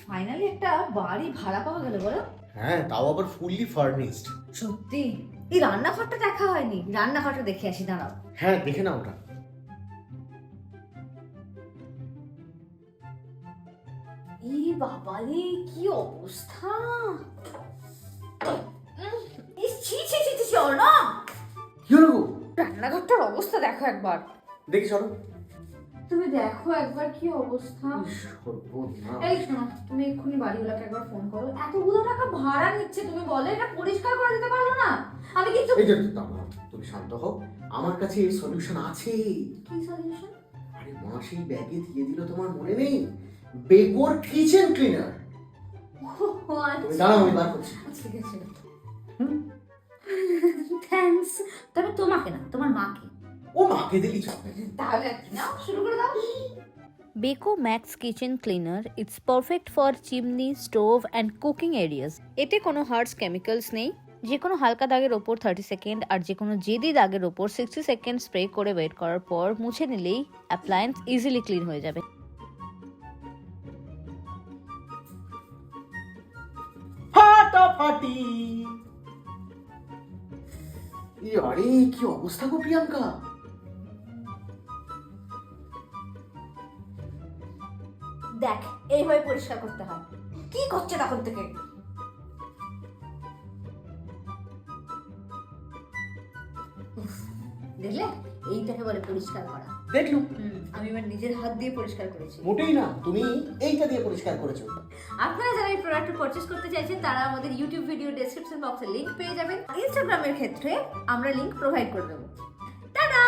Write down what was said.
Finally একটা বাড়ি ভাড়া পাওয়া গেল বলো। হ্যাঁ, তাও আবার ফুললি ফার্নিশড। সত্যি এই রান্নাঘরটা দেখা হয়নি, রান্নাঘরটা দেখে আসি, দাঁড়াও। হ্যাঁ, দেখে নাও ওটা। ই বাবারে কি অবস্থা! ইস, ছি ছি ছি ছি, না কি হলো গো? রান্নাঘরটার অবস্থা দেখো একবার। দেখি চলো। তুমি দেখো একবার কি অবস্থা। এই শোনো, তুমি এক্ষুনি বাড়িওয়ালাকে একবার ফোন করো। এতগুলো টাকা ভাড়া নিচ্ছে, তুমি বলে এটা পরিষ্কার করে দিতে পারো না? আমি কিন্তু এই যে দাঁড়াও, তুমি শান্ত হও, আমার কাছে এর সলিউশন আছে। কি সলিউশন? আরে মা সেই ব্যাগে দিয়ে দিল, তোমার মনে নেই? বেকোর কিচেন ক্লিনার। ও আচ্ছা, দাঁড়াও, আমি বার করছি। আচ্ছা ঠিক আছে। থ্যাঙ্কস। তবে তোমাকে না, তোমার মাকে। ও মাকে দিলি চলবে। তাহলে নাও, শুরু করে দাও। Beko Max Kitchen Cleaner. It's perfect for chimney, stove and cooking areas. এতে কোনো হার্শ কেমিক্যালস নেই। যে কোনো হালকা দাগের ওপর 30 সেকেন্ড আর যে কোনো জেদি দাগের ওপর 60 সেকেন্ড স্প্রে করে ওয়েট করার পর মুছে নিলেই অ্যাপ্লায়েন্স ইজিলি ক্লিন হয়ে যাবে। ফাটাফাটি। আরে কি অবস্থা গো প্রিয়াঙ্কা? দেখ, এইভাবে পরিষ্কার করতে হয়। কি করছে তখন থেকে? দেখলে, এইটাকে বলে পরিষ্কার করা। দেখলুম, আমি আমার নিজের হাত দিয়ে পরিষ্কার করেছি। মোটেই না, তুমি এইটা দিয়ে পরিষ্কার করেছো। আপনারা যারা এই প্রোডাক্টটা পারচেজ করতে চাইছেন তারা আমাদের ইউটিউব ভিডিও ডেসক্রিপশন বক্সে লিংক পেয়ে যাবেন। ইনস্টাগ্রামের ক্ষেত্রে আমরা লিংক প্রোভাইড করে দেবো। টাটা।